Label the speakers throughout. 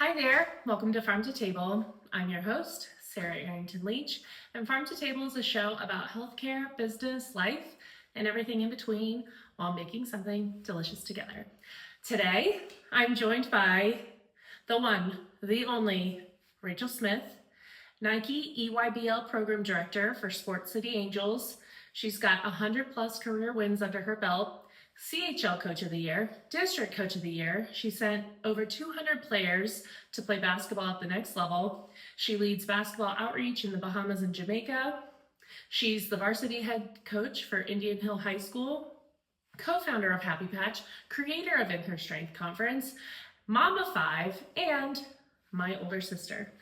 Speaker 1: Hi there, welcome to Farm to Table. I'm your host, Sarah Arrington Leach, and Farm to Table is a show about healthcare, business, life, and everything in between while making something delicious together. Today, I'm joined by the one, the only, Rachael Smith, Nike EYBL Program Director for Sports City Angels. She's got 100 plus career wins under her belt. CHL Coach of the Year, District Coach of the Year. She sent over 200 players to play basketball at the next level. She leads basketball outreach in the Bahamas and Jamaica. She's the varsity head coach for Indian Hill High School, co-founder of Happy Patch, creator of In Her Strength Conference, mom of 5, and my older sister.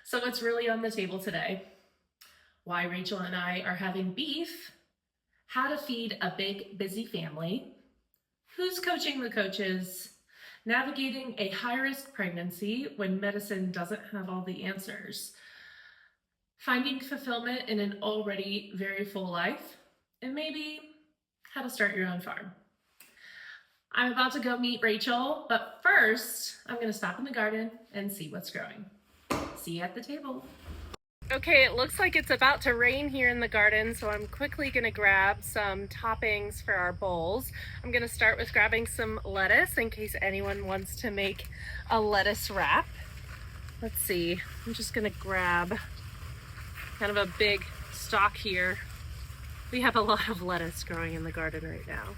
Speaker 1: So what's really on the table today? Why Rachael and I are having beef, how to feed a big, busy family, who's coaching the coaches, navigating a high-risk pregnancy when medicine doesn't have all the answers, finding fulfillment in an already very full life, and maybe how to start your own farm. I'm about to go meet Rachael, but first, I'm gonna stop in the garden and see what's growing. See you at the table. Okay, it looks like it's about to rain here in the garden, so I'm quickly gonna grab some toppings for our bowls. I'm gonna start with grabbing some lettuce in case anyone wants to make a lettuce wrap. Let's see, I'm just gonna grab kind of a big stalk here. We have a lot of lettuce growing in the garden right now.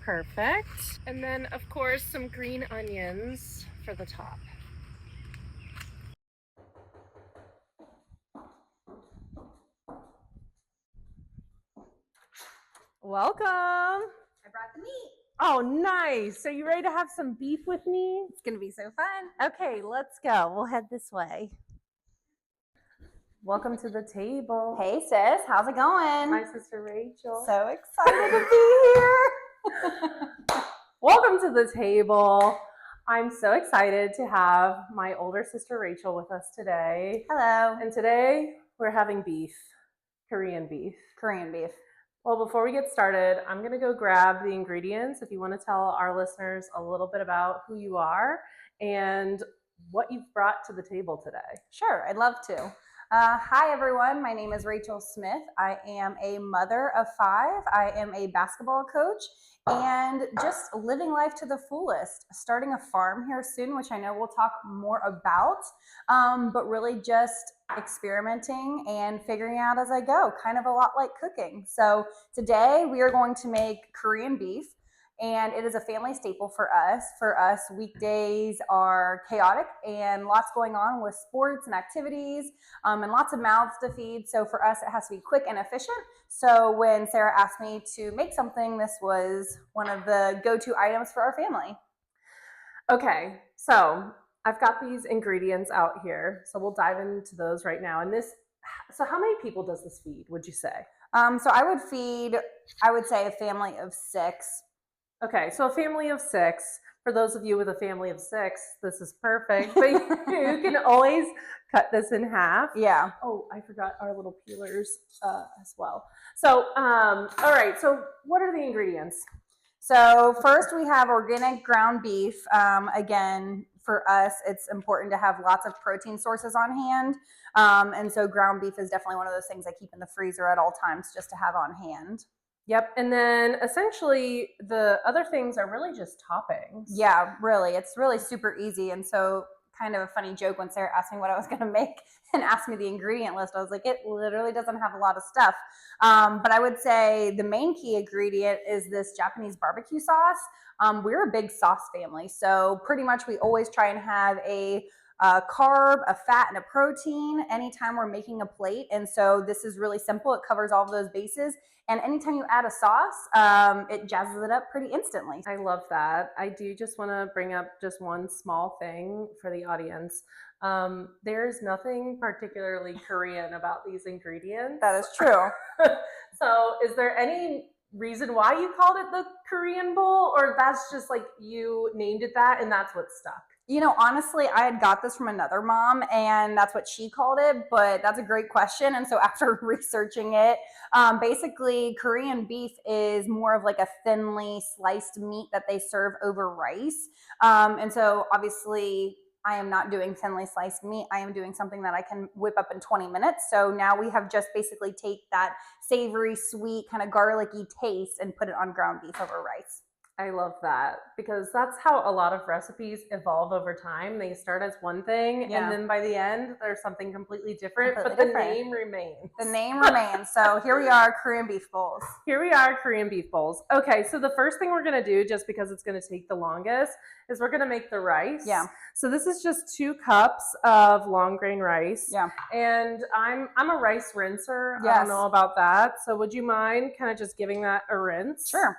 Speaker 1: Perfect. And then of course some green onions for the top. Welcome.
Speaker 2: I brought the meat.
Speaker 1: Oh, nice. Are you ready to have some beef with me?
Speaker 2: It's gonna be so fun.
Speaker 1: Okay, let's go. We'll head this way. Welcome to the table.
Speaker 2: Hey sis, how's it going?
Speaker 1: My sister Rachael.
Speaker 2: So excited to be here.
Speaker 1: Welcome to the table. I'm so excited to have my older sister Rachael with us today.
Speaker 2: Hello.
Speaker 1: And today we're having beef, Korean beef.
Speaker 2: Korean beef.
Speaker 1: Well, before we get started, I'm going to go grab the ingredients. If you want to tell our listeners a little bit about who you are and what you've brought to the table today.
Speaker 2: Sure, I'd love to. Hi everyone, my name is Rachael Smith. I am a mother of 5. I am a basketball coach and just living life to the fullest. Starting a farm here soon, which I know we'll talk more about, but really just experimenting and figuring out as I go, kind of a lot like cooking. So today we are going to make Korean beef. And it is a family staple for us. For us, weekdays are chaotic and lots going on with sports and activities and lots of mouths to feed. So for us, it has to be quick and efficient. So when Sarah asked me to make something, this was one of the go-to items for our family.
Speaker 1: Okay, so I've got these ingredients out here. So we'll dive into those right now. And so how many people does this feed, would you say?
Speaker 2: So I would say a family of 6.
Speaker 1: Okay, so a family of 6. For those of you with a family of 6, this is perfect. But you can always cut this in half.
Speaker 2: Yeah.
Speaker 1: Oh, I forgot our little peelers as well. So, all right. So, what are the ingredients?
Speaker 2: So first, we have organic ground beef. Again, for us, it's important to have lots of protein sources on hand. And so ground beef is definitely one of those things I keep in the freezer at all times just to have on hand.
Speaker 1: Yep. And then essentially the other things are really just toppings.
Speaker 2: Yeah, really. It's really super easy. And so kind of a funny joke when Sarah asked me what I was going to make and asked me the ingredient list. I was like, it literally doesn't have a lot of stuff. But I would say the main key ingredient is this Japanese barbecue sauce. We're a big sauce family. So pretty much we always try and have a carb, a fat, and a protein anytime we're making a plate. And so this is really simple. It covers all of those bases. And anytime you add a sauce, it jazzes it up pretty instantly.
Speaker 1: I love that. I do just want to bring up just one small thing for the audience. There's nothing particularly Korean about these ingredients.
Speaker 2: That is true.
Speaker 1: So is there any reason why you called it the Korean bowl, or that's just like you named it that and that's what stuck?
Speaker 2: You know, honestly, I had got this from another mom and that's what she called it, but that's a great question. And so after researching it, basically Korean beef is more of like a thinly sliced meat that they serve over rice. And so obviously I am not doing thinly sliced meat. I am doing something that I can whip up in 20 minutes. So now we have just basically take that savory, sweet, kind of garlicky taste and put it on ground beef over rice.
Speaker 3: I love that because that's how a lot of recipes evolve over time. They start as one thing,
Speaker 2: Yeah.
Speaker 3: and then by the end, there's something completely different,
Speaker 2: Completely
Speaker 3: but
Speaker 2: different.
Speaker 3: the name remains.
Speaker 2: The name remains. So here we are, Korean beef bowls.
Speaker 3: Here we are, Korean beef bowls. Okay, so the first thing we're gonna do, just because it's gonna take the longest, is we're gonna make the rice.
Speaker 2: Yeah.
Speaker 3: So this is just 2 cups of long grain rice.
Speaker 2: Yeah.
Speaker 3: And I'm a rice rinser.
Speaker 2: Yes.
Speaker 3: I don't know about that. So would you mind kind of just giving that a rinse?
Speaker 2: Sure.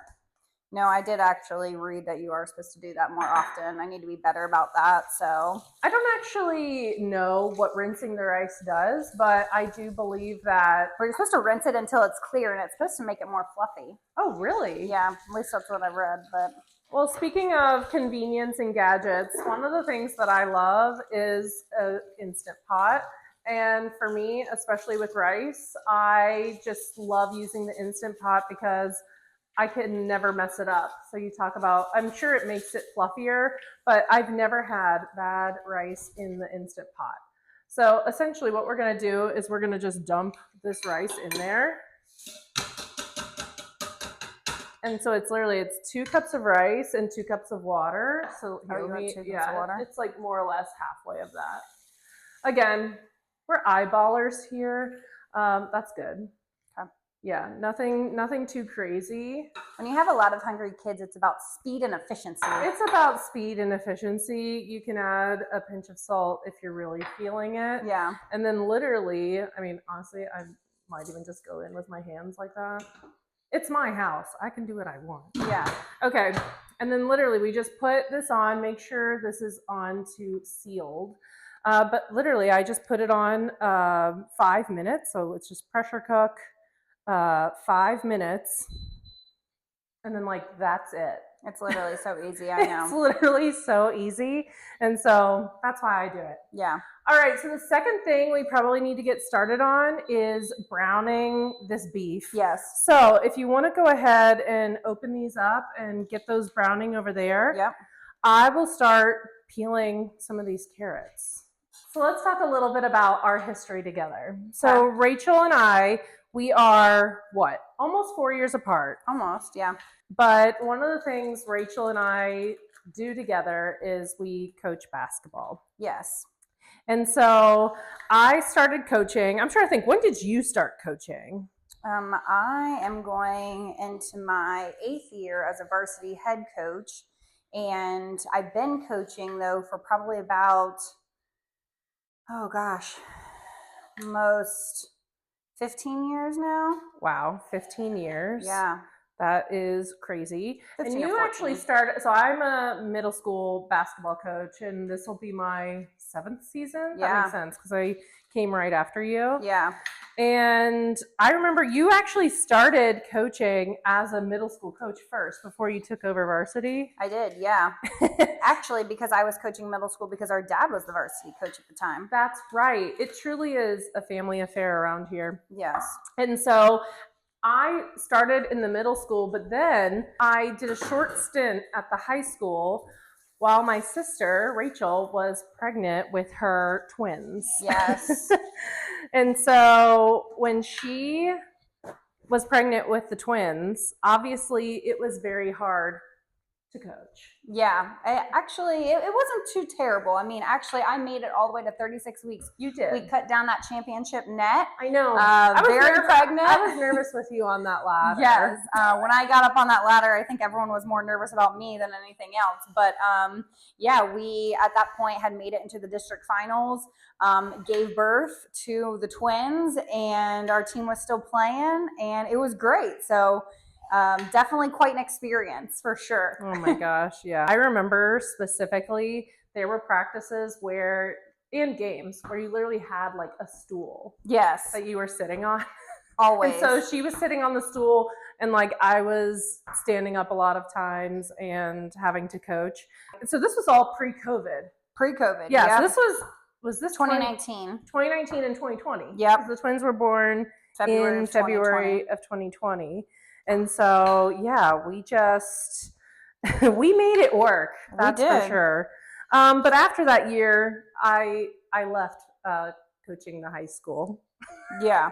Speaker 2: No, I did actually read that you are supposed to do that more often. I need to be better about that. So
Speaker 3: I don't actually know what rinsing the rice does, but I do believe that.
Speaker 2: you're supposed to rinse it until it's clear, and it's supposed to make it more fluffy.
Speaker 3: Oh, really?
Speaker 2: Yeah, at least that's what I've read. But
Speaker 3: Well, speaking of convenience and gadgets, one of the things that I love is an Instant Pot. And for me, especially with rice, I just love using the Instant Pot because I can never mess it up. So you talk about, I'm sure it makes it fluffier, but I've never had bad rice in the Instant Pot. So essentially what we're gonna do is we're gonna just dump this rice in there. And so it's 2 cups of rice and 2 cups of water. So
Speaker 2: you want 2 cups of water?
Speaker 3: it's like more or less halfway of that. Again, we're eyeballers here. That's good.
Speaker 2: Okay.
Speaker 3: Yeah, nothing too crazy.
Speaker 2: When you have a lot of hungry kids, it's about speed and efficiency.
Speaker 3: It's about speed and efficiency. You can add a pinch of salt if you're really feeling it.
Speaker 2: Yeah.
Speaker 3: And then literally, I mean, honestly, I might even just go in with my hands like that. It's my house. I can do what I want.
Speaker 2: Yeah.
Speaker 3: Okay. And then literally we just put this on, make sure this is on to sealed. But literally I just put it on 5 minutes. So it's just pressure cook 5 minutes. And then like, that's it.
Speaker 2: It's literally so easy. I know.
Speaker 3: It's literally so easy. And so that's why I do it.
Speaker 2: Yeah.
Speaker 3: All right, so the second thing we probably need to get started on is browning this beef.
Speaker 2: Yes.
Speaker 3: So if you want to go ahead and open these up and get those browning over there,
Speaker 2: Yep.
Speaker 3: I will start peeling some of these carrots. So let's talk a little bit about our history together. So Rachel and I, we are what? Almost 4 years apart.
Speaker 2: Almost, yeah.
Speaker 3: But one of the things Rachel and I do together is we coach basketball.
Speaker 2: Yes.
Speaker 3: And so I started coaching. I'm trying to think, when did you start coaching?
Speaker 2: I am going into my 8th year as a varsity head coach. And I've been coaching though for probably about, almost 15 years now.
Speaker 3: Wow, 15 years.
Speaker 2: Yeah.
Speaker 3: That is crazy. And
Speaker 2: 15 or
Speaker 3: you
Speaker 2: 14.
Speaker 3: actually started, so I'm a middle school basketball coach, and this will be my 7th season.
Speaker 2: Yeah.
Speaker 3: That makes sense because I came right after you.
Speaker 2: Yeah.
Speaker 3: And I remember you actually started coaching as a middle school coach first before you took over varsity.
Speaker 2: I did, yeah. Actually, because I was coaching middle school because our dad was the varsity coach at the time.
Speaker 3: That's right. It truly is a family affair around here.
Speaker 2: Yes.
Speaker 3: And so I started in the middle school, but then I did a short stint at the high school while my sister, Rachel, was pregnant with her twins.
Speaker 2: Yes.
Speaker 3: And so when she was pregnant with the twins, obviously it was very hard to coach.
Speaker 2: Yeah. It wasn't too terrible. I mean, actually, I made it all the way to 36 weeks.
Speaker 3: You did.
Speaker 2: We cut down that championship net.
Speaker 3: I know.
Speaker 2: Very pregnant.
Speaker 3: I was nervous with you on that ladder.
Speaker 2: Yes. When I got up on that ladder, I think everyone was more nervous about me than anything else. But yeah, we at that point had made it into the district finals, gave birth to the twins, and our team was still playing, and it was great. So definitely quite an experience for sure.
Speaker 3: Oh my gosh, yeah. I remember specifically there were practices where, in games, where you literally had like a stool
Speaker 2: Yes.
Speaker 3: that you were sitting on.
Speaker 2: Always.
Speaker 3: And so she was sitting on the stool, and like I was standing up a lot of times and having to coach. So this was all pre-COVID.
Speaker 2: Pre-COVID.
Speaker 3: Yeah,
Speaker 2: Yep.
Speaker 3: so this was this
Speaker 2: 2019.
Speaker 3: 2019 and 2020.
Speaker 2: Yep.
Speaker 3: 'Cause the twins were born
Speaker 2: February
Speaker 3: in
Speaker 2: of 2020.
Speaker 3: February of 2020. And so, yeah, we just, we made it work. That's
Speaker 2: We
Speaker 3: for
Speaker 2: did.
Speaker 3: sure. But after that year, I left coaching the high school.
Speaker 2: Yeah.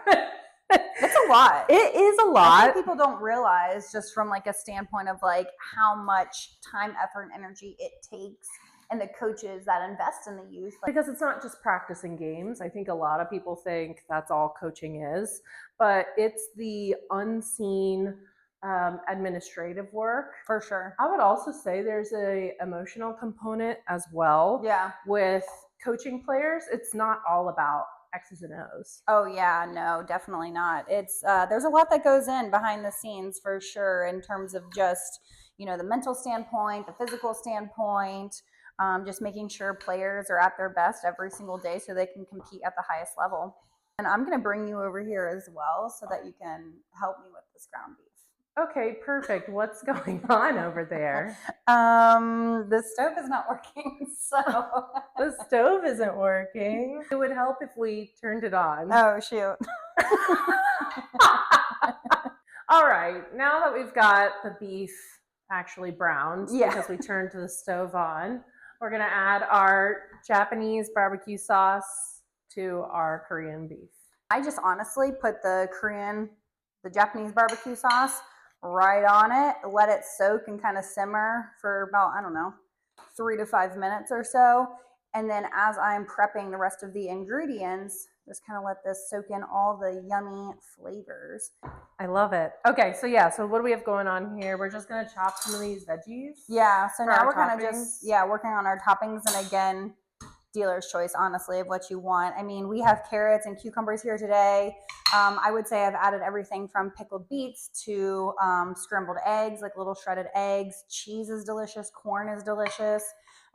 Speaker 2: It's a lot.
Speaker 3: It is a
Speaker 2: I
Speaker 3: lot.
Speaker 2: think people don't realize, just from like a standpoint of like how much time, effort, and energy it takes, and the coaches that invest in the youth. Like,
Speaker 3: Because it's not just practicing games. I think a lot of people think that's all coaching is, but it's the unseen administrative work.
Speaker 2: for sure.
Speaker 3: I would also say there's a emotional component as well.
Speaker 2: Yeah.
Speaker 3: With coaching players, it's not all about X's and O's.
Speaker 2: Oh yeah, no, definitely not. It's there's a lot that goes in behind the scenes for sure, in terms of just, you know, the mental standpoint, the physical standpoint, just making sure players are at their best every single day so they can compete at the highest level. And I'm going to bring you over here as well so that you can help me with this ground beef.
Speaker 3: Okay, perfect. What's going on over there?
Speaker 2: The stove is not working, so.
Speaker 3: The stove isn't working. It would help if we turned it on.
Speaker 2: Oh shoot.
Speaker 3: All right, now that we've got the beef actually browned,
Speaker 2: Yeah.
Speaker 3: because we turned the stove on, we're gonna add our Japanese barbecue sauce to our Korean beef.
Speaker 2: I just honestly put the Japanese barbecue sauce right on it, let it soak and kind of simmer for about, I don't know, 3 to 5 minutes or so. And then as I'm prepping the rest of the ingredients, just kind of let this soak in all the yummy flavors.
Speaker 3: I love it. Okay, so yeah, so what do we have going on here? We're just gonna chop some of these veggies.
Speaker 2: Yeah, so
Speaker 3: for
Speaker 2: now
Speaker 3: our
Speaker 2: we're kind of
Speaker 3: toppings.
Speaker 2: just, working on our toppings. And again, dealer's choice, honestly, of what you want. I mean, we have carrots and cucumbers here today. I would say I've added everything from pickled beets to scrambled eggs, like little shredded eggs. Cheese is delicious. Corn is delicious.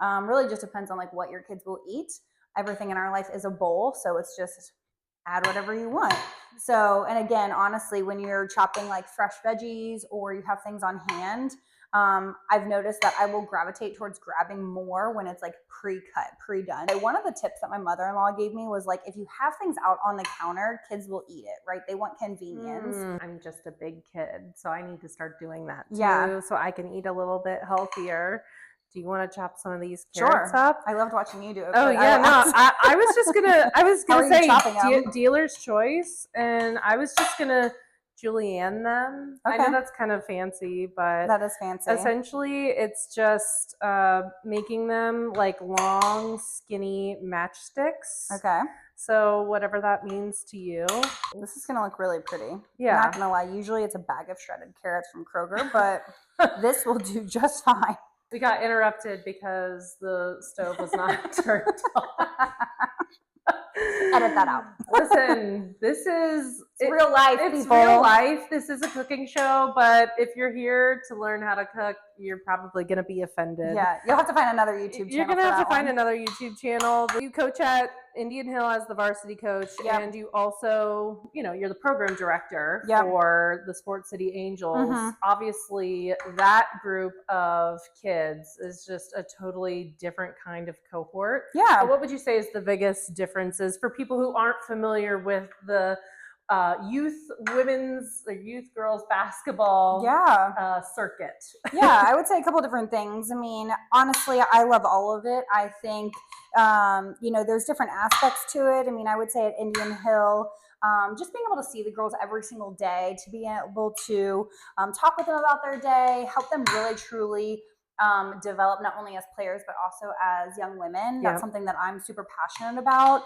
Speaker 2: Really just depends on like what your kids will eat. Everything in our life is a bowl, so it's just add whatever you want. So, and again, honestly, when you're chopping like fresh veggies or you have things on hand, I've noticed that I will gravitate towards grabbing more when it's like pre-cut, pre-done. One of the tips that my mother-in-law gave me was like, if you have things out on the counter, kids will eat it, right? They want convenience.
Speaker 3: I'm just a big kid, so I need to start doing that too,
Speaker 2: Yeah.
Speaker 3: so I can eat a little bit healthier. Do you want to chop some of these carrots up?
Speaker 2: I loved watching you do it.
Speaker 3: Oh yeah, I was just gonna,
Speaker 2: How are you
Speaker 3: say
Speaker 2: chopping them?
Speaker 3: dealer's choice, and I was just gonna julienne them. I know
Speaker 2: Okay.
Speaker 3: that's kind of fancy, but
Speaker 2: That is fancy.
Speaker 3: essentially it's just making them like long, skinny matchsticks.
Speaker 2: Okay.
Speaker 3: So whatever that means to you.
Speaker 2: This is gonna look really pretty.
Speaker 3: Yeah.
Speaker 2: Not gonna lie, usually it's a bag of shredded carrots from Kroger, but this will do just fine.
Speaker 3: We got interrupted because the stove was not turned on.
Speaker 2: Edit that out.
Speaker 3: Listen, this is
Speaker 2: real life,
Speaker 3: It's
Speaker 2: people.
Speaker 3: real life. This is a cooking show, but if you're here to learn how to cook, you're probably going to be offended.
Speaker 2: Yeah, you'll have to find another YouTube channel.
Speaker 3: You're going to have to find
Speaker 2: one.
Speaker 3: another YouTube channel. You coach at Indian Hill as the varsity coach,
Speaker 2: Yep.
Speaker 3: and you also, you're the program director
Speaker 2: Yep.
Speaker 3: for the Sports City Angels.
Speaker 2: Mhm.
Speaker 3: Obviously, that group of kids is just a totally different kind of cohort.
Speaker 2: Yeah.
Speaker 3: What would you say is the biggest differences for people who aren't familiar with the youth women's or youth girls basketball circuit?
Speaker 2: Yeah, I would say a couple different things. I mean, honestly, I love all of it. I think, there's different aspects to it. I mean, I would say at Indian Hill, just being able to see the girls every single day, to be able to talk with them about their day, help them really truly develop not only as players but also as young women. That's something that I'm super passionate about.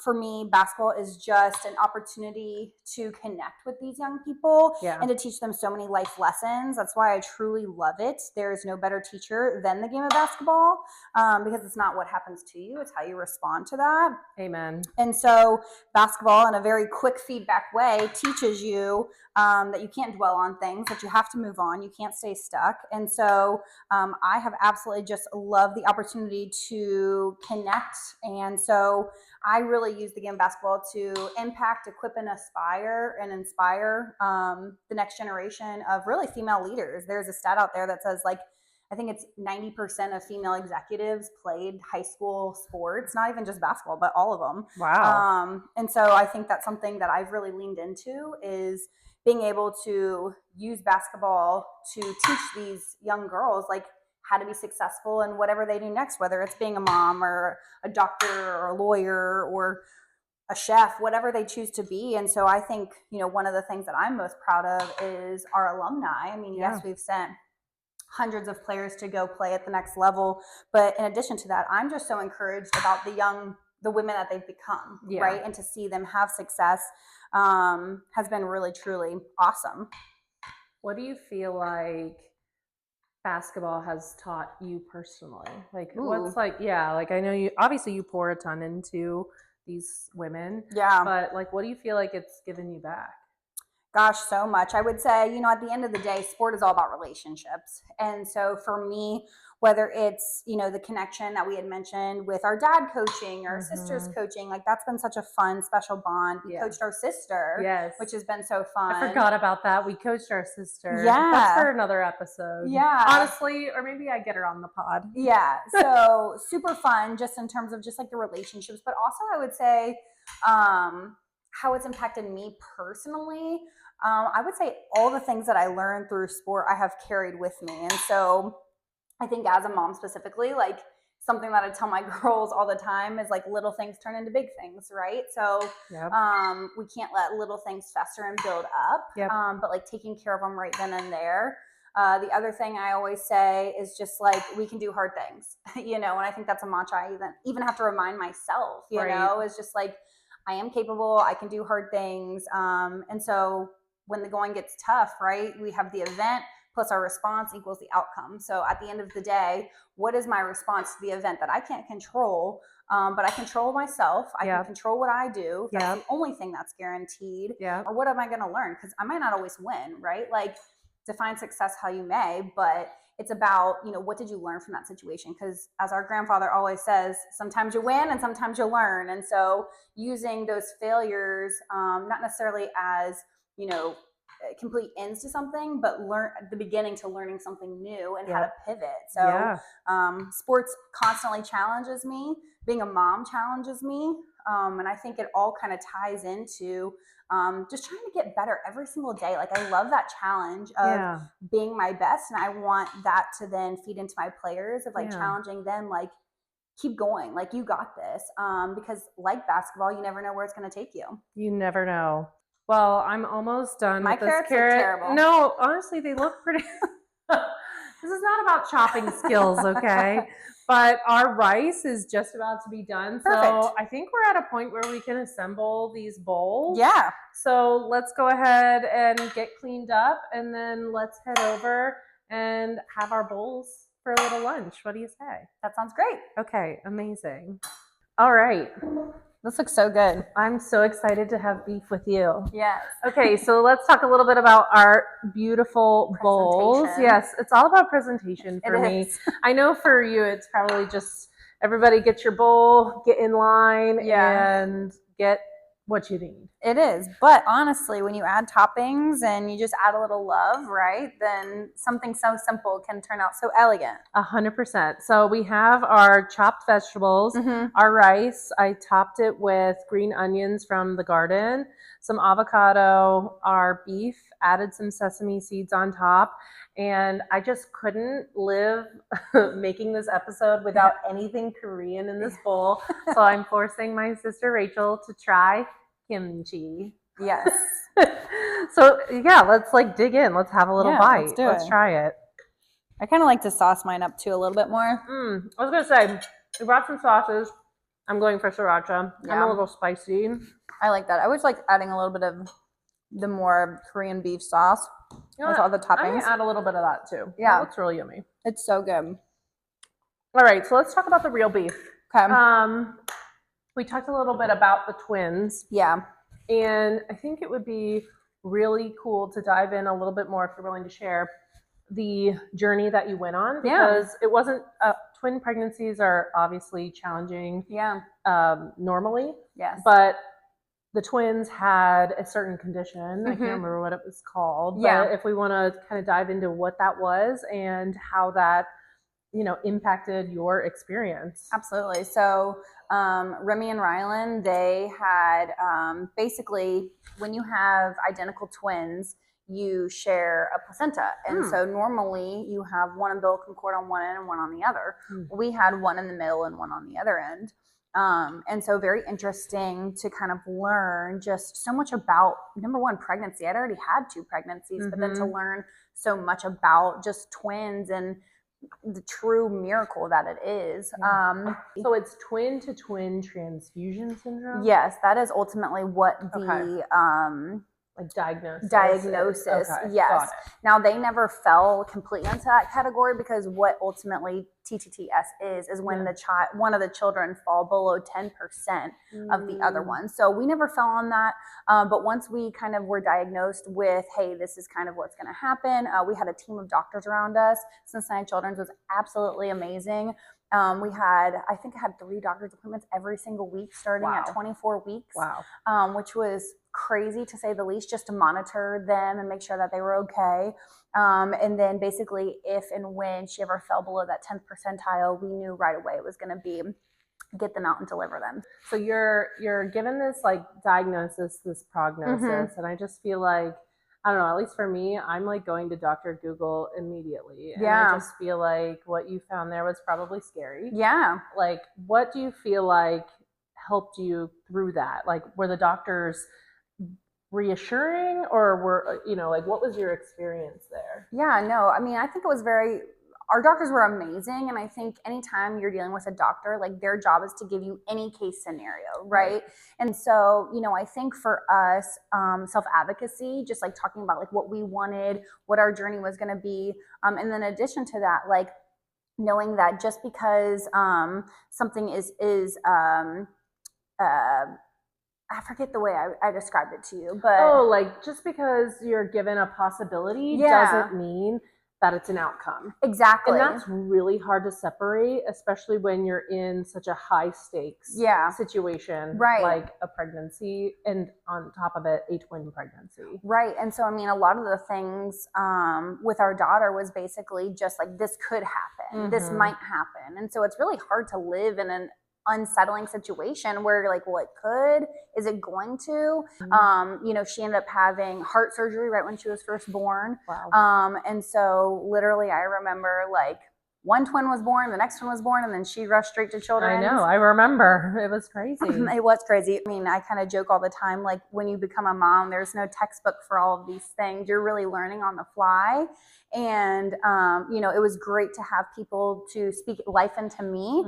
Speaker 2: For me, basketball is just an opportunity to connect with these young people and to teach them so many life lessons. That's why I truly love it. There is no better teacher than the game of basketball, because it's not what happens to you, it's how you respond to that.
Speaker 3: Amen.
Speaker 2: And so basketball, in a very quick feedback way, teaches you that you can't dwell on things, that you have to move on, you can't stay stuck. And so I have absolutely just loved the opportunity to connect. And so I really use the game of basketball to impact, equip, and inspire the next generation of really female leaders. There's a stat out there that says like I think it's 90% of female executives played high school sports, not even just basketball, but all of them.
Speaker 3: Wow.
Speaker 2: And so I think that's something that I've really leaned into, is being able to use basketball to teach these young girls like how to be successful in whatever they do next, whether it's being a mom or a doctor or a lawyer or a chef, whatever they choose to be. And so I think, one of the things that I'm most proud of is our alumni. I mean, yes, we've sent hundreds of players to go play at the next level, but in addition to that, I'm just so encouraged about the women that they've become, right? And to see them have success has been really, truly awesome.
Speaker 3: What do you feel like basketball has taught you personally? Like, what's like, like, I know you pour a ton into these women, but like, what do you feel like it's given you back?
Speaker 2: Gosh, so much. I would say, at the end of the day, sport is all about relationships. And so for me, whether it's, the connection that we had mentioned with our dad coaching, our sister's coaching, like that's been such a fun, special bond. We coached our sister, which has been so fun.
Speaker 3: I forgot about that. We coached our sister.
Speaker 2: Yeah.
Speaker 3: That's for another episode.
Speaker 2: Yeah.
Speaker 3: Honestly, or maybe I get her on the pod.
Speaker 2: Yeah. So super fun just in terms of just like the relationships, but also I would say how it's impacted me personally. I would say all the things that I learned through sport, I have carried with me. And so I think as a mom specifically, like something that I tell my girls all the time is like little things turn into big things, right? So we can't let little things fester and build up, but like taking care of them right then and there. The other thing I always say is just like, we can do hard things, and I think that's a mantra I even have to remind myself, you know, is just like, I am capable, I can do hard things. And so when the going gets tough, right, we have the event plus our response equals the outcome. So at the end of the day, what is my response to the event that I can't control, but I control myself. I can control what I do. That's the only thing that's guaranteed. Or what am I going to learn? Because I might not always win, right? Like, define success how you may, but it's about, what did you learn from that situation? Because as our grandfather always says, sometimes you win and sometimes you learn. And so using those failures, not necessarily as, complete ends to something, but learn at the beginning to learning something new and how to pivot. So sports constantly challenges me. Being a mom challenges me. And I think it all kind of ties into just trying to get better every single day. Like, I love that challenge of being my best. And I want that to then feed into my players of like challenging them, like, keep going, like, you got this. Because like basketball, you never know where it's going to take you.
Speaker 3: You never know. Well, I'm almost done
Speaker 2: My
Speaker 3: with this
Speaker 2: carrots
Speaker 3: carrot.
Speaker 2: look terrible.
Speaker 3: No, honestly, they look pretty. This is not about chopping skills, okay? But our rice is just about to be done.
Speaker 2: Perfect.
Speaker 3: So I think we're at a point where we can assemble these bowls.
Speaker 2: Yeah.
Speaker 3: So let's go ahead and get cleaned up, and then let's head over and have our bowls for a little lunch. What do you say?
Speaker 2: That sounds great.
Speaker 3: Okay, amazing. All right.
Speaker 2: This looks so good.
Speaker 3: I'm so excited to have beef with you.
Speaker 2: Yes.
Speaker 3: Okay, so let's talk a little bit about our beautiful bowls. Yes, it's all about presentation for me. I know for you, it's probably just everybody get your bowl, get in line, and get what you need.
Speaker 2: It is. But honestly, when you add toppings and you just add a little love, right, then something so simple can turn out so elegant.
Speaker 3: 100%. So we have our chopped vegetables, our rice. I topped it with green onions from the garden, some avocado, our beef, added some sesame seeds on top. And I just couldn't live making this episode without anything Korean in this bowl. So I'm forcing my sister Rachel to try kimchi.
Speaker 2: Yes.
Speaker 3: So yeah, let's like dig in. Let's have a little bite. Let's try it.
Speaker 2: I kind of like to sauce mine up too a little bit more.
Speaker 3: I was gonna say, we brought some sauces. I'm going for sriracha. I'm a little spicy.
Speaker 2: I like that. I always like adding a little bit of the more Korean beef sauce with all the toppings.
Speaker 3: I'm gonna add a little bit of that too.
Speaker 2: Yeah.
Speaker 3: That looks really yummy.
Speaker 2: It's so good.
Speaker 3: All right, so let's talk about the real beef.
Speaker 2: Okay.
Speaker 3: We talked a little bit about the twins.
Speaker 2: Yeah.
Speaker 3: And I think it would be really cool to dive in a little bit more if you're willing to share the journey that you went on, because it wasn't twin pregnancies are obviously challenging normally.
Speaker 2: Yes.
Speaker 3: But the twins had a certain condition. I can't remember what it was called. But if we want to kind of dive into what that was and how that impacted your experience?
Speaker 2: Absolutely. So Remy and Rylan, they had basically, when you have identical twins, you share a placenta. And so normally you have one umbilical cord on one end and one on the other. We had one in the middle and one on the other end. And so very interesting to kind of learn just so much about, number one, pregnancy. I'd already had 2 pregnancies, but then to learn so much about just twins and the true miracle that it is.
Speaker 3: So it's twin to twin transfusion syndrome?
Speaker 2: Yes, that is ultimately what the
Speaker 3: like diagnosis.
Speaker 2: Okay, yes.
Speaker 3: Got it.
Speaker 2: Now they never fell completely into that category, because what ultimately TTTS is when the one of the children fall below 10% of the other one. So we never fell on that. But once we kind of were diagnosed with, hey, this is kind of what's going to happen, we had a team of doctors around us. Cincinnati Children's was absolutely amazing. We had, I think I had 3 doctor's appointments every single week starting at 24 weeks.
Speaker 3: Wow.
Speaker 2: Which was crazy to say the least, just to monitor them and make sure that they were okay. And then basically if and when she ever fell below that 10th percentile, we knew right away it was going to be get them out and deliver them.
Speaker 3: So you're given this like diagnosis, this prognosis, and I just feel like, I don't know, at least for me, I'm like going to Dr. Google immediately. And I just feel like what you found there was probably scary.
Speaker 2: Yeah.
Speaker 3: Like, what do you feel like helped you through that? Like, were the doctors reassuring, or were, like, what was your experience there?
Speaker 2: Yeah, no, I mean, I think it was our doctors were amazing. And I think anytime you're dealing with a doctor, like, their job is to give you any case scenario, right? And so, I think for us, self-advocacy, just like talking about like what we wanted, what our journey was going to be. And then in addition to that, like knowing that just because something is I forget the way I described it to you, but
Speaker 3: like just because you're given a possibility doesn't mean that it's an outcome.
Speaker 2: Exactly.
Speaker 3: And that's really hard to separate, especially when you're in such a high stakes situation, like a pregnancy, and on top of it, a twin pregnancy.
Speaker 2: Right. And so, I mean, a lot of the things with our daughter was basically just like, this could happen, this might happen. And so it's really hard to live in an unsettling situation where you're like, well, it could, is it going to? She ended up having heart surgery right when she was first born.
Speaker 3: Wow.
Speaker 2: And so literally I remember like one twin was born, the next one was born, and then she rushed straight to children's.
Speaker 3: I know, I remember. It was crazy.
Speaker 2: It was crazy. I mean, I kind of joke all the time, like when you become a mom, there's no textbook for all of these things. You're really learning on the fly. And, it was great to have people to speak life into me,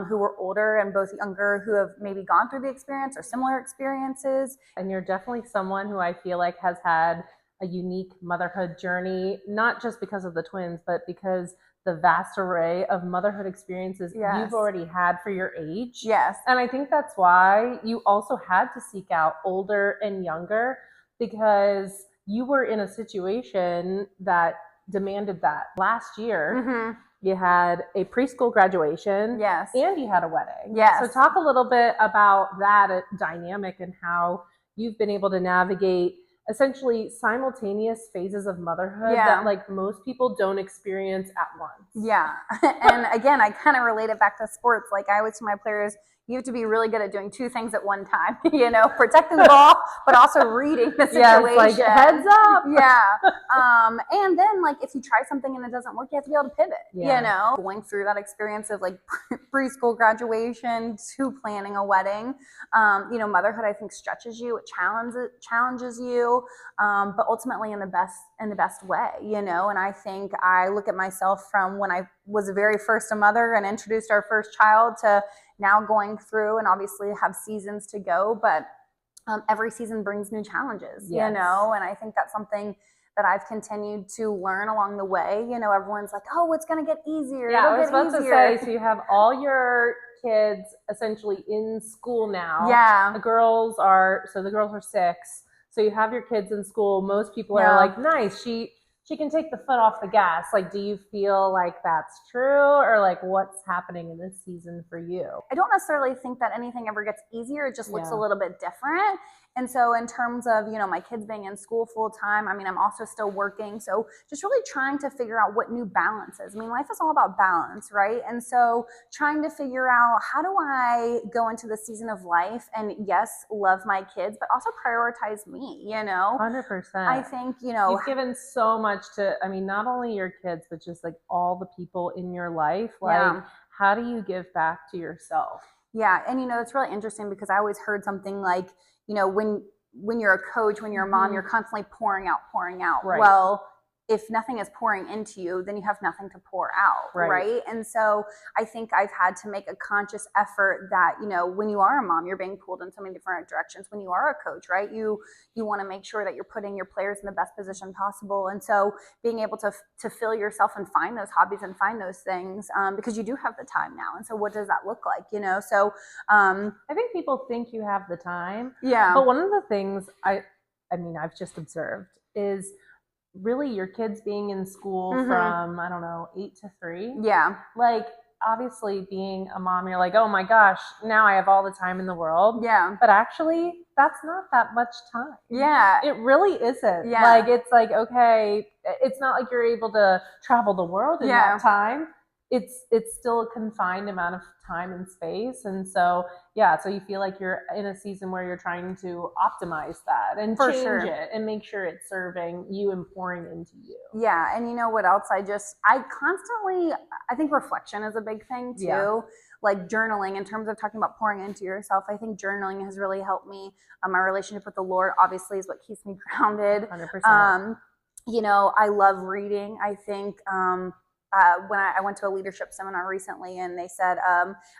Speaker 2: who were older and both younger, who have maybe gone through the experience or similar experiences.
Speaker 3: And you're definitely someone who I feel like has had a unique motherhood journey, not just because of the twins, but because the vast array of motherhood experiences you've already had for your age.
Speaker 2: Yes.
Speaker 3: And I think that's why you also had to seek out older and younger, because you were in a situation that demanded that. Last year, you had a preschool graduation, and you had a wedding. So talk a little bit about that dynamic and how you've been able to navigate essentially simultaneous phases of motherhood that like most people don't experience at once.
Speaker 2: Yeah. And again, I kind of relate it back to sports. Like I always tell my players, you have to be really good at doing 2 things at one time, protecting the ball, but also reading the situation.
Speaker 3: Yes, like heads up.
Speaker 2: And then like, if you try something and it doesn't work, you have to be able to pivot, going through that experience of like preschool graduation to planning a wedding. Motherhood, I think, stretches you, it challenges you, but ultimately in the best way, and I think I look at myself from when I was very first a mother and introduced our first child to now going through, and obviously have seasons to go, but every season brings new challenges, and I think that's something that I've continued to learn along the way. Everyone's like, oh, it's going to get easier.
Speaker 3: Yeah, I was about to say, so you have all your kids essentially in school now.
Speaker 2: Yeah.
Speaker 3: The girls are 6. So you have your kids in school. Most people are like, nice, she can take the foot off the gas. Like, do you feel like that's true, or like what's happening in this season for you?
Speaker 2: I don't necessarily think that anything ever gets easier. It just looks a little bit different. And so in terms of, my kids being in school full time, I mean, I'm also still working. So just really trying to figure out what new balance is. I mean, life is all about balance, right? And so trying to figure out, how do I go into the season of life and yes, love my kids, but also prioritize me,
Speaker 3: 100%.
Speaker 2: I think,
Speaker 3: You've given so much to, I mean, not only your kids, but just like all the people in your life. Like, how do you give back to yourself?
Speaker 2: Yeah. And, it's really interesting because I always heard something like, when you're a coach, when you're a mom, you're constantly pouring out.
Speaker 3: Right.
Speaker 2: Well, if nothing is pouring into you, then you have nothing to pour out, right? And so I think I've had to make a conscious effort that, when you are a mom, you're being pulled in so many different directions. When you are a coach, right, you want to make sure that you're putting your players in the best position possible. And so being able to fill yourself and find those hobbies and find those things, because you do have the time now. And so what does that look like, So
Speaker 3: I think people think you have the time.
Speaker 2: Yeah.
Speaker 3: But one of the things I've just observed is really your kids being in school from, 8 to 3.
Speaker 2: Yeah.
Speaker 3: Like, obviously being a mom, you're like, oh my gosh, now I have all the time in the world.
Speaker 2: Yeah.
Speaker 3: But actually, that's not that much time.
Speaker 2: Yeah.
Speaker 3: It really isn't.
Speaker 2: Yeah.
Speaker 3: Like, it's like, okay, it's not like you're able to travel the world in that time. It's still a confined amount of time and space. And so, so you feel like you're in a season where you're trying to optimize that and change it and make sure it's serving you and pouring into you.
Speaker 2: Yeah. And you know what else? I think reflection is a big thing too. Yeah. Like journaling, in terms of talking about pouring into yourself, I think journaling has really helped me. My relationship with the Lord obviously is what keeps me grounded.
Speaker 3: 100%.
Speaker 2: I love reading. I think, when I went to a leadership seminar recently, and they said,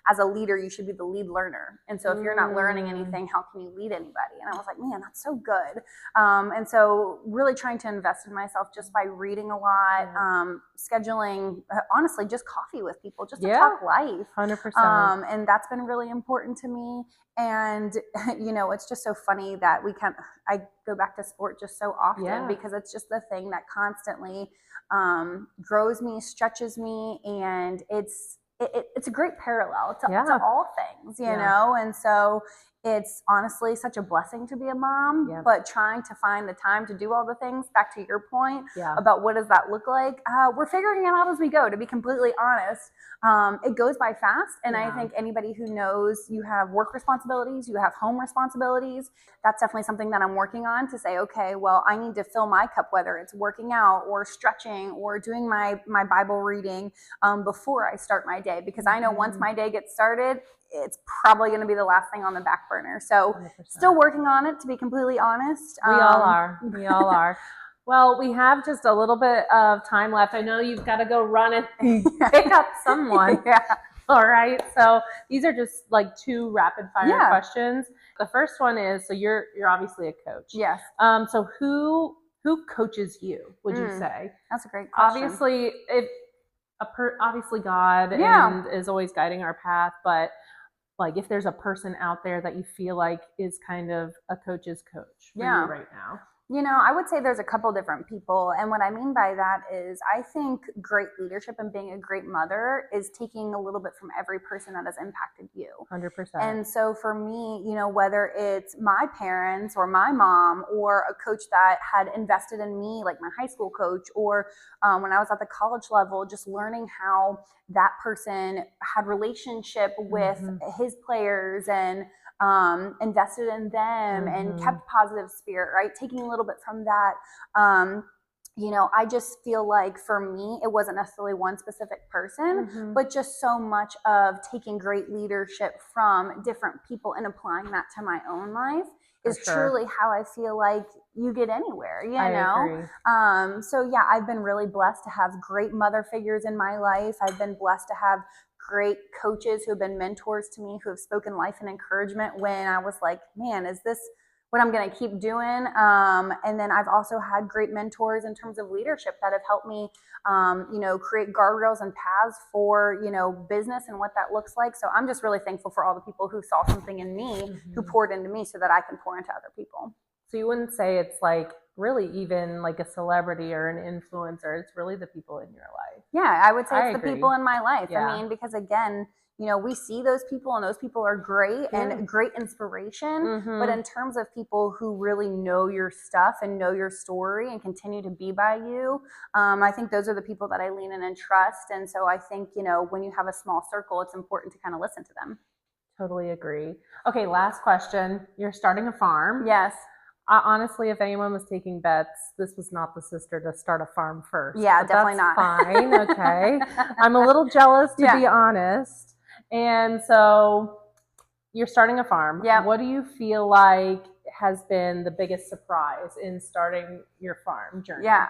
Speaker 2: as a leader, you should be the lead learner. And so if you're not learning anything, how can you lead anybody? And I was like, man, that's so good. And so really trying to invest in myself just by reading a lot, scheduling, honestly, just coffee with people, just to talk life.
Speaker 3: 100%.
Speaker 2: And that's been really important to me. And, it's just so funny that I go back to sport just so often because it's just the thing that constantly grows me, stretches me, and it's a great parallel to all things, you know? And so it's honestly such a blessing to be a mom, but trying to find the time to do all the things, back to your point about what does that look like, we're figuring it out as we go, to be completely honest. It goes by fast. And I think anybody who knows you have work responsibilities, you have home responsibilities, that's definitely something that I'm working on, to say, okay, well, I need to fill my cup, whether it's working out or stretching or doing my Bible reading before I start my day, because I know once my day gets started, it's probably going to be the last thing on the back burner. So 100%. Still working on it, to be completely honest.
Speaker 3: We all are. We all are. Well, we have just a little bit of time left. I know you've got to go run and pick up someone. All right. So these are just like 2 rapid fire questions. The first one is, so you're obviously a coach.
Speaker 2: Yes.
Speaker 3: So who coaches you, would you say?
Speaker 2: That's a great question.
Speaker 3: Obviously, obviously God and is always guiding our path, but like, if there's a person out there that you feel like is kind of a coach's coach for you right now.
Speaker 2: I would say there's a couple different people. And what I mean by that is, I think great leadership and being a great mother is taking a little bit from every person that has impacted you.
Speaker 3: 100%.
Speaker 2: And so for me, whether it's my parents or my mom or a coach that had invested in me, like my high school coach, or when I was at the college level, just learning how that person had relationship with his players and invested in them and kept positive spirit, right? Taking a little bit from that. I just feel like for me, it wasn't necessarily one specific person, but just so much of taking great leadership from different people and applying that to my own life is truly how I feel like you get anywhere, I agree. So I've been really blessed to have great mother figures in my life. I've been blessed to have great coaches who have been mentors to me, who have spoken life and encouragement when I was like, man, is this what I'm going to keep doing? And then I've also had great mentors in terms of leadership that have helped me, create guardrails and paths for, business and what that looks like. So I'm just really thankful for all the people who saw something in me, who poured into me so that I can pour into other people.
Speaker 3: So you wouldn't say it's like really even like a celebrity or an influencer, it's really the people in your life.
Speaker 2: Yeah, I would say it's the people in my life.
Speaker 3: Yeah.
Speaker 2: I mean, because again, you know, we see those people and those people are great
Speaker 3: Yeah.
Speaker 2: and great inspiration.
Speaker 3: Mhm.
Speaker 2: But in terms of people who really know your stuff and know your story and continue to be by you, I think those are the people that I lean in and trust. And so I think, you know, when you have a small circle, it's important to kind of listen to them.
Speaker 3: Totally agree. Okay, last question. You're starting a farm.
Speaker 2: Yes.
Speaker 3: Honestly, if anyone was taking bets, this was not the sister to start a farm first.
Speaker 2: Yeah,
Speaker 3: but
Speaker 2: definitely
Speaker 3: that's
Speaker 2: not.
Speaker 3: Fine. Okay. I'm a little jealous, to be honest. And so you're starting a farm.
Speaker 2: Yep.
Speaker 3: What do you feel like has been the biggest surprise in starting your farm journey?
Speaker 2: Yeah.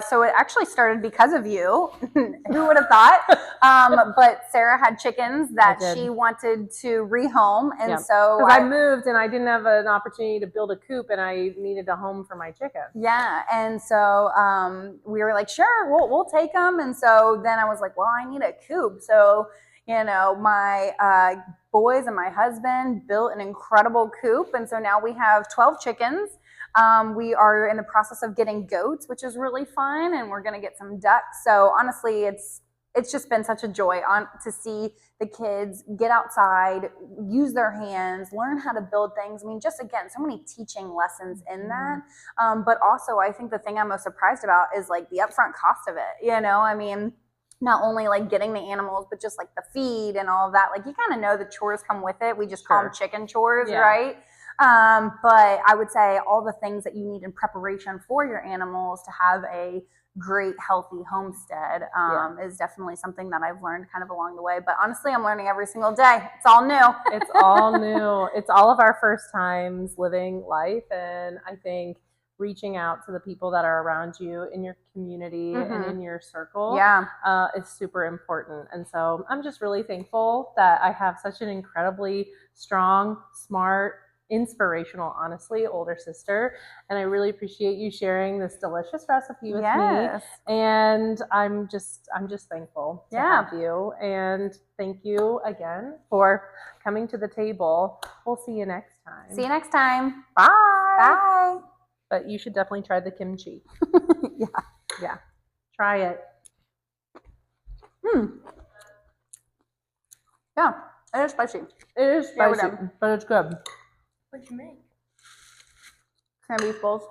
Speaker 2: So it actually started because of you. Who would have thought? But Sarah had chickens that she wanted to rehome. And so
Speaker 3: because I moved and I didn't have an opportunity to build a coop and I needed a home for my chickens.
Speaker 2: Yeah. And so we were like, sure, we'll take them. And so then I was like, well, I need a coop. So, you know, my boys and my husband built an incredible coop. And so now we have 12 chickens. We are in the process of getting goats, which is really fun. And we're going to get some ducks. So honestly, it's just been such a joy to see the kids get outside, use their hands, learn how to build things. I mean, just again, so many teaching lessons in that. But also I think the thing I'm most surprised about is like the upfront cost of it. You know, I mean, not only like getting the animals, but just like the feed and all of that. Like you kind of know the chores come with it. We just call them chicken chores, right? But I would say all the things that you need in preparation for your animals to have a great, healthy homestead is definitely something that I've learned kind of along the way. But honestly, I'm learning every single day. It's all new.
Speaker 3: It's all new. It's all of our first times living life. And I think reaching out to the people that are around you in your community and in your circle is super important. And so I'm just really thankful that I have such an incredibly strong, smart, inspirational, honestly, older sister. And I really appreciate you sharing this delicious recipe with me. And I'm just thankful to have you. And thank you again for coming to the table. We'll see you next time.
Speaker 2: See you next time.
Speaker 3: Bye.
Speaker 2: Bye.
Speaker 3: But you should definitely try the kimchi.
Speaker 2: Yeah.
Speaker 3: Try it.
Speaker 2: Yeah, it is spicy.
Speaker 3: It is spicy, but it's good.
Speaker 1: What'd you make?
Speaker 2: Corned beef bowls.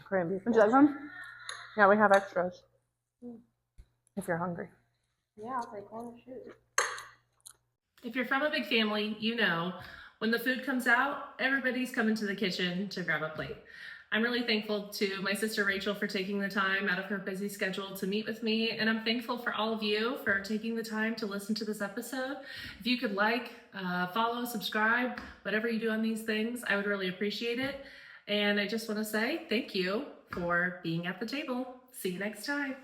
Speaker 3: Corned beef.
Speaker 2: Would you like some?
Speaker 3: Yeah, we have extras. If you're hungry.
Speaker 1: Yeah, I'll take one. Shoot. If you're from a big family, you know when the food comes out, everybody's coming to the kitchen to grab a plate. I'm really thankful to my sister Rachel for taking the time out of her busy schedule to meet with me, and I'm thankful for all of you for taking the time to listen to this episode. If you could like, follow, subscribe, whatever you do on these things, I would really appreciate it. And I just want to say thank you for being at the table. See you next time.